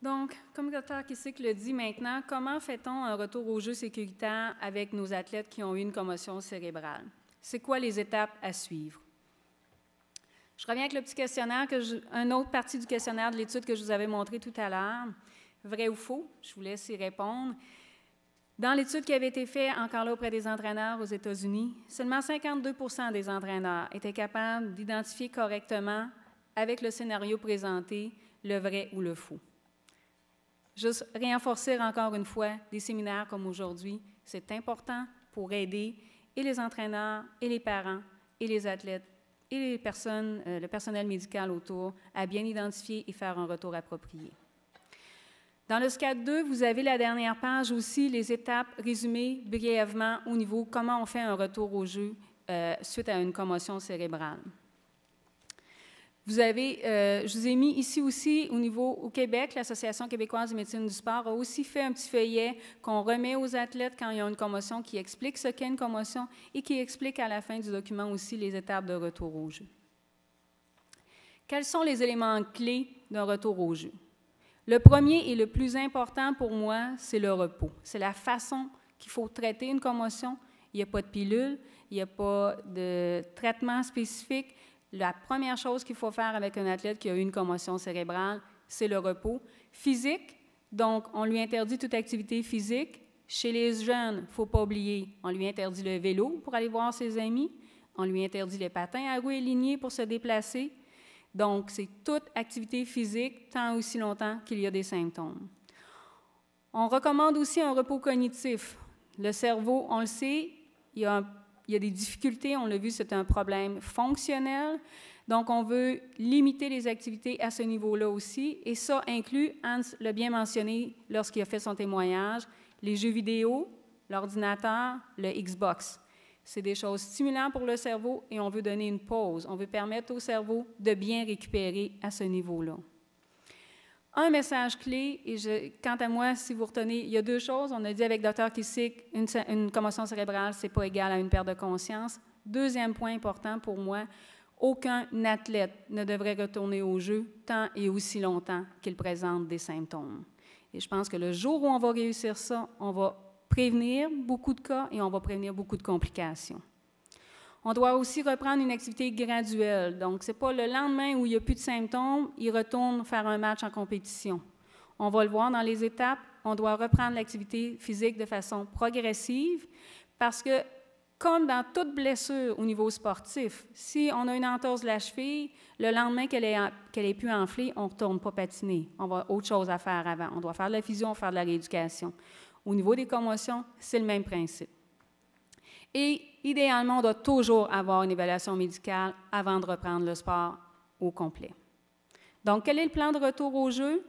Donc, comme le docteur Kissick le dit maintenant, comment fait-on un retour au jeu sécuritaire avec nos athlètes qui ont eu une commotion cérébrale? C'est quoi les étapes à suivre? Je reviens avec le petit questionnaire, une autre partie du questionnaire de l'étude que je vous avais montré tout à l'heure. Vrai ou faux? Je vous laisse y répondre. Dans l'étude qui avait été faite encore là auprès des entraîneurs aux États-Unis, seulement 52 % des entraîneurs étaient capables d'identifier correctement, avec le scénario présenté, le vrai ou le faux. Juste renforcer encore une fois des séminaires comme aujourd'hui, c'est important pour aider et les entraîneurs, et les parents, et les athlètes, et les personnes, le personnel médical autour, à bien identifier et faire un retour approprié. Dans le SCAD 2, vous avez la dernière page aussi, les étapes résumées brièvement au niveau comment on fait un retour au jeu suite à une commotion cérébrale. Je vous ai mis ici aussi au Québec, l'Association québécoise de médecine du sport a aussi fait un petit feuillet qu'on remet aux athlètes quand il y a une commotion, qui explique ce qu'est une commotion et qui explique à la fin du document aussi les étapes de retour au jeu. Quels sont les éléments clés d'un retour au jeu? Le premier et le plus important pour moi, c'est le repos. C'est la façon qu'il faut traiter une commotion. Il n'y a pas de pilule, il n'y a pas de traitement spécifique. La première chose qu'il faut faire avec un athlète qui a eu une commotion cérébrale, c'est le repos physique. Donc, on lui interdit toute activité physique. Chez les jeunes, il ne faut pas oublier, on lui interdit le vélo pour aller voir ses amis. On lui interdit les patins à roues alignées pour se déplacer. Donc, c'est toute activité physique tant aussi longtemps qu'il y a des symptômes. On recommande aussi un repos cognitif. Le cerveau, on le sait, il y a des difficultés, on l'a vu, c'est un problème fonctionnel. Donc, on veut limiter les activités à ce niveau-là aussi. Et ça inclut, Hans l'a bien mentionné lorsqu'il a fait son témoignage, les jeux vidéo, l'ordinateur, le Xbox. C'est des choses stimulantes pour le cerveau et on veut donner une pause. On veut permettre au cerveau de bien récupérer à ce niveau-là. Un message clé, et quant à moi, si vous retenez, il y a deux choses. On a dit avec Dr. Kissick, une commotion cérébrale, ce n'est pas égal à une perte de conscience. Deuxième point important pour moi, aucun athlète ne devrait retourner au jeu tant et aussi longtemps qu'il présente des symptômes. Et je pense que le jour où on va réussir ça, on va prévenir beaucoup de cas et on va prévenir beaucoup de complications. On doit aussi reprendre une activité graduelle. Donc, ce n'est pas le lendemain où il n'y a plus de symptômes, il retourne faire un match en compétition. On va le voir dans les étapes, on doit reprendre l'activité physique de façon progressive parce que, comme dans toute blessure au niveau sportif, si on a une entorse de la cheville, le lendemain qu'elle est plus enflée, on ne retourne pas patiner. On va autre chose à faire avant. On doit faire de la physio, on va faire de la rééducation. Au niveau des commotions, c'est le même principe. Et idéalement, on doit toujours avoir une évaluation médicale avant de reprendre le sport au complet. Donc, quel est le plan de retour au jeu?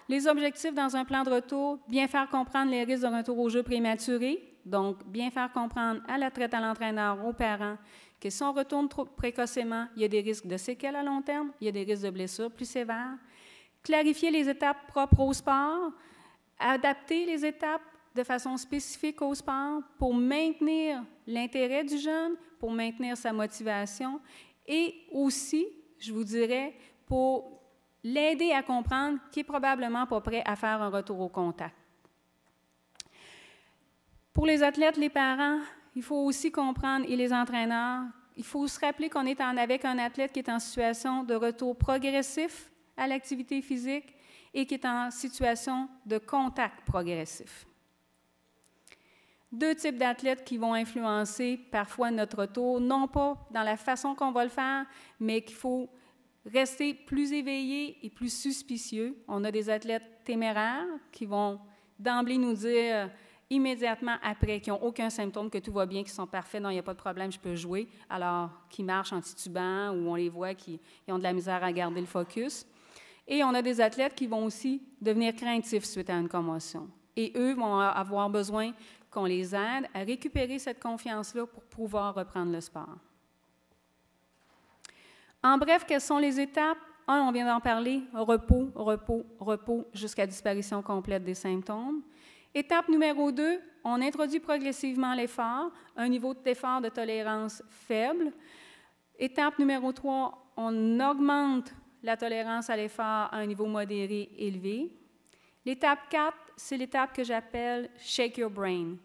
Les objectifs dans un plan de retour, bien faire comprendre les risques de retour au jeu prématuré, donc bien faire comprendre à l'athlète, à l'entraîneur, aux parents que si on retourne trop précocement, il y a des risques de séquelles à long terme, il y a des risques de blessures plus sévères. Clarifier les étapes propres au sport, adapter les étapes de façon spécifique au sport pour maintenir l'intérêt du jeune, pour maintenir sa motivation et aussi, je vous dirais, pour l'aider à comprendre qu'il n'est probablement pas prêt à faire un retour au contact. Pour les athlètes, les parents, il faut aussi comprendre, et les entraîneurs, il faut se rappeler qu'on est avec un athlète qui est en situation de retour progressif à l'activité physique et qui est en situation de contact progressif. Deux types d'athlètes qui vont influencer parfois notre retour, non pas dans la façon qu'on va le faire, mais qu'il faut rester plus éveillé et plus suspicieux. On a des athlètes téméraires qui vont d'emblée nous dire immédiatement après, qui n'ont aucun symptôme, que tout va bien, qui sont parfaits, non, il n'y a pas de problème, je peux jouer, alors qu'ils marchent en titubant ou on les voit qui ont de la misère à garder le focus. Et on a des athlètes qui vont aussi devenir craintifs suite à une commotion. Et eux vont avoir besoin qu'on les aide à récupérer cette confiance-là pour pouvoir reprendre le sport. En bref, quelles sont les étapes? Un, on vient d'en parler, repos, repos, repos, jusqu'à disparition complète des symptômes. Étape numéro 2, on introduit progressivement l'effort, un niveau d'effort de tolérance faible. Étape numéro 3, on augmente la tolérance à l'effort à un niveau modéré élevé. L'étape 4, c'est l'étape que j'appelle « Shake Your Brain ».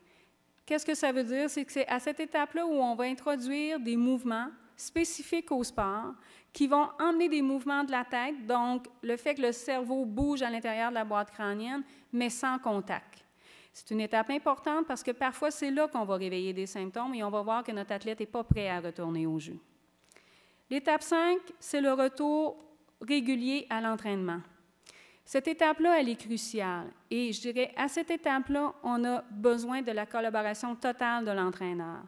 Qu'est-ce que ça veut dire? C'est que c'est à cette étape-là où on va introduire des mouvements spécifiques au sport qui vont emmener des mouvements de la tête, donc le fait que le cerveau bouge à l'intérieur de la boîte crânienne, mais sans contact. C'est une étape importante parce que parfois, c'est là qu'on va réveiller des symptômes et on va voir que notre athlète n'est pas prêt à retourner au jeu. L'étape 5, c'est le retour régulier à l'entraînement. Cette étape-là, elle est cruciale. Et je dirais, à cette étape-là, on a besoin de la collaboration totale de l'entraîneur.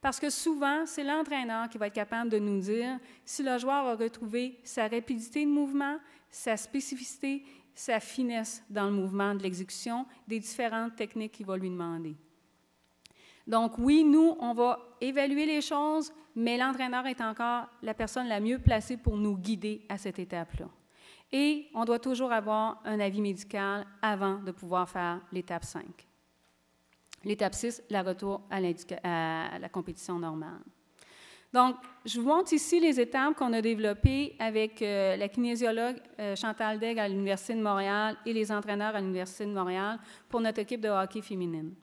Parce que souvent, c'est l'entraîneur qui va être capable de nous dire si le joueur a retrouvé sa rapidité de mouvement, sa spécificité, sa finesse dans le mouvement de l'exécution des différentes techniques qu'il va lui demander. Donc oui, nous, on va évaluer les choses, mais l'entraîneur est encore la personne la mieux placée pour nous guider à cette étape-là. Et on doit toujours avoir un avis médical avant de pouvoir faire l'étape 5. L'étape 6, le retour à la compétition normale. Donc, je vous montre ici les étapes qu'on a développées avec la kinésiologue Chantal Daigle à l'Université de Montréal et les entraîneurs à l'Université de Montréal pour notre équipe de hockey féminine.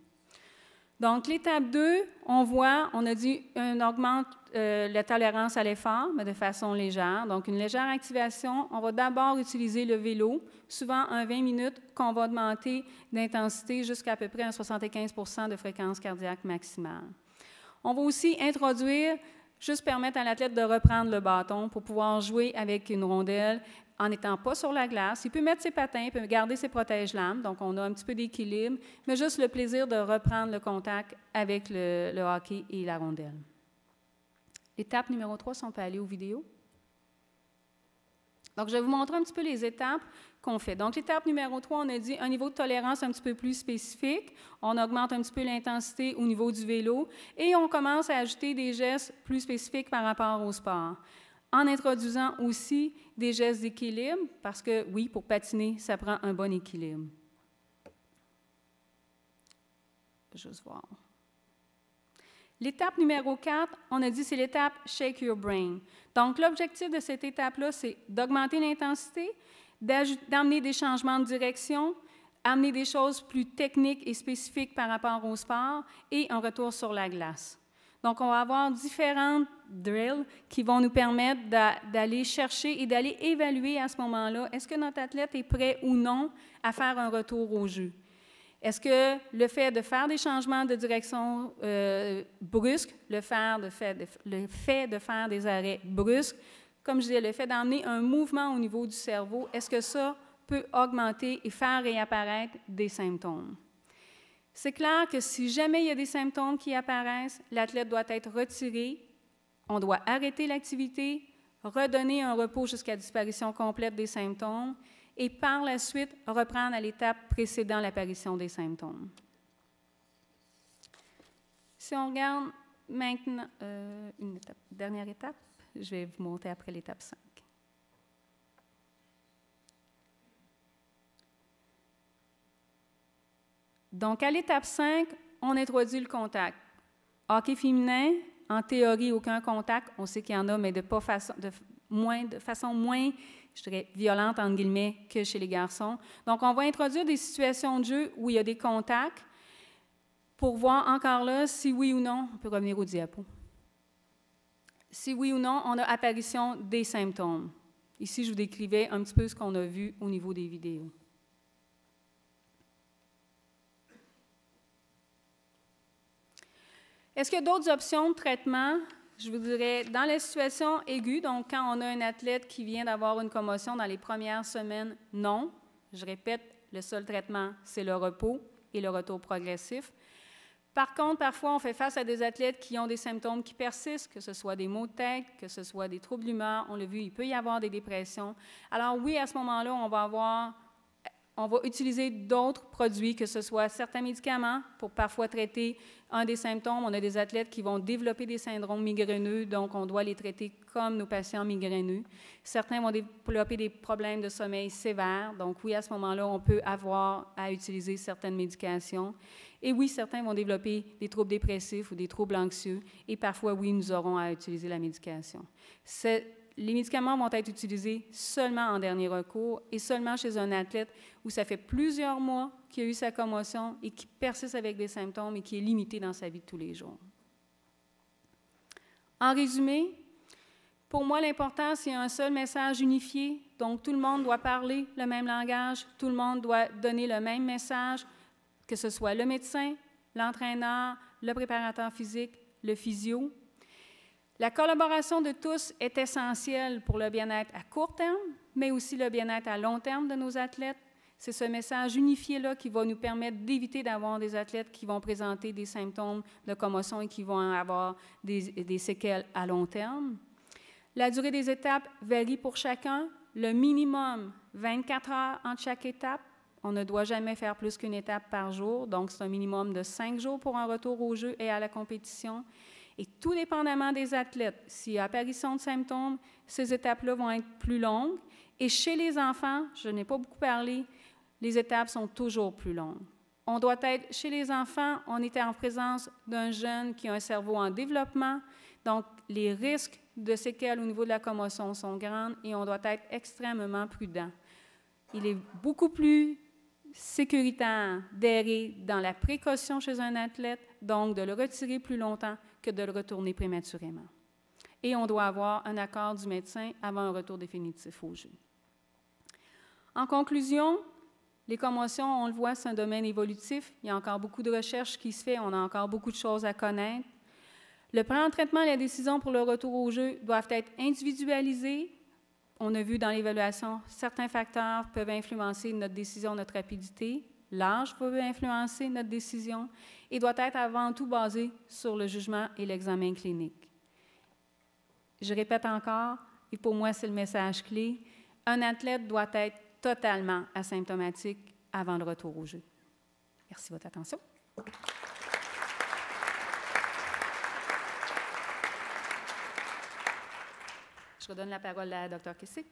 Donc, l'étape 2, on voit, on a dit, on augmente la tolérance à l'effort, mais de façon légère. Donc, une légère activation. On va d'abord utiliser le vélo, souvent un 20 minutes, qu'on va augmenter d'intensité jusqu'à peu près un 75 % de fréquence cardiaque maximale. On va aussi introduire, juste permettre à l'athlète de reprendre le bâton pour pouvoir jouer avec une rondelle en n'étant pas sur la glace. Il peut mettre ses patins, il peut garder ses protège-lames, donc on a un petit peu d'équilibre, mais juste le plaisir de reprendre le contact avec le hockey et la rondelle. Étape numéro 3, si on peut aller aux vidéos. Donc, je vais vous montrer un petit peu les étapes qu'on fait. Donc, l'étape numéro 3, on a dit un niveau de tolérance un petit peu plus spécifique. On augmente un petit peu l'intensité au niveau du vélo et on commence à ajouter des gestes plus spécifiques par rapport au sport, en introduisant aussi des gestes d'équilibre, parce que, oui, pour patiner, ça prend un bon équilibre. Je vais juste voir. L'étape numéro 4, on a dit c'est l'étape « Shake Your Brain ». Donc, l'objectif de cette étape-là, c'est d'augmenter l'intensité, d'amener des changements de direction, amener des choses plus techniques et spécifiques par rapport au sport et un retour sur la glace. Donc, on va avoir différentes drills qui vont nous permettre d'aller chercher et d'aller évaluer à ce moment-là, est-ce que notre athlète est prêt ou non à faire un retour au jeu? Est-ce que le fait de faire des changements de direction brusques, le fait de faire des arrêts brusques, comme je disais, le fait d'emmener un mouvement au niveau du cerveau, est-ce que ça peut augmenter et faire réapparaître des symptômes? C'est clair que si jamais il y a des symptômes qui apparaissent, l'athlète doit être retiré, on doit arrêter l'activité, redonner un repos jusqu'à disparition complète des symptômes et par la suite reprendre à l'étape précédant l'apparition des symptômes. Si on regarde maintenant dernière étape, je vais vous montrer après l'étape 5. Donc, à l'étape 5, on introduit le contact. Hockey féminin, en théorie, aucun contact. On sait qu'il y en a, mais de façon moins, je dirais, violente, entre guillemets, que chez les garçons. Donc, on va introduire des situations de jeu où il y a des contacts pour voir encore là si oui ou non, on peut revenir au diapo, si oui ou non, on a apparition des symptômes. Ici, je vous décrivais un petit peu ce qu'on a vu au niveau des vidéos. Est-ce qu'il y a d'autres options de traitement? Je vous dirais, dans les situations aiguës, donc quand on a un athlète qui vient d'avoir une commotion dans les premières semaines, non. Je répète, le seul traitement, c'est le repos et le retour progressif. Par contre, parfois, on fait face à des athlètes qui ont des symptômes qui persistent, que ce soit des maux de tête, que ce soit des troubles d'humeur. On l'a vu, il peut y avoir des dépressions. Alors oui, à ce moment-là, on va utiliser d'autres produits, que ce soit certains médicaments pour parfois traiter un des symptômes. On a des athlètes qui vont développer des syndromes migraineux, donc on doit les traiter comme nos patients migraineux. Certains vont développer des problèmes de sommeil sévères, donc oui, à ce moment-là, on peut avoir à utiliser certaines médications. Et oui, certains vont développer des troubles dépressifs ou des troubles anxieux, et parfois, oui, nous aurons à utiliser la médication. les médicaments vont être utilisés seulement en dernier recours et seulement chez un athlète où ça fait plusieurs mois qu'il a eu sa commotion et qui persiste avec des symptômes et qui est limité dans sa vie de tous les jours. En résumé, pour moi, l'important, c'est un seul message unifié. Donc, tout le monde doit parler le même langage, tout le monde doit donner le même message, que ce soit le médecin, l'entraîneur, le préparateur physique, le physio. La collaboration de tous est essentielle pour le bien-être à court terme, mais aussi le bien-être à long terme de nos athlètes. C'est ce message unifié-là qui va nous permettre d'éviter d'avoir des athlètes qui vont présenter des symptômes de commotion et qui vont avoir des séquelles à long terme. La durée des étapes varie pour chacun. Le minimum, 24 heures entre chaque étape. On ne doit jamais faire plus qu'une étape par jour, donc c'est un minimum de 5 jours pour un retour au jeu et à la compétition. Et tout dépendamment des athlètes, s'il y a apparition de symptômes, ces étapes-là vont être plus longues. Et chez les enfants, je n'ai pas beaucoup parlé, les étapes sont toujours plus longues. On doit être, chez les enfants, on était en présence d'un jeune qui a un cerveau en développement, donc les risques de séquelles au niveau de la commotion sont grands et on doit être extrêmement prudent. Il est beaucoup plus sécuritaire d'errer dans la précaution chez un athlète, donc de le retirer plus longtemps que de le retourner prématurément. Et on doit avoir un accord du médecin avant un retour définitif au jeu. En conclusion, les commotions, on le voit, c'est un domaine évolutif. Il y a encore beaucoup de recherches qui se fait, on a encore beaucoup de choses à connaître. Le plan de traitement et la décision pour le retour au jeu doivent être individualisés. On a vu dans l'évaluation, certains facteurs peuvent influencer notre décision, notre rapidité. L'âge peut influencer notre décision et doit être avant tout basé sur le jugement et l'examen clinique. Je répète encore, et pour moi c'est le message clé, un athlète doit être totalement asymptomatique avant le retour au jeu. Merci de votre attention. Je redonne la parole à Dr. Kessé.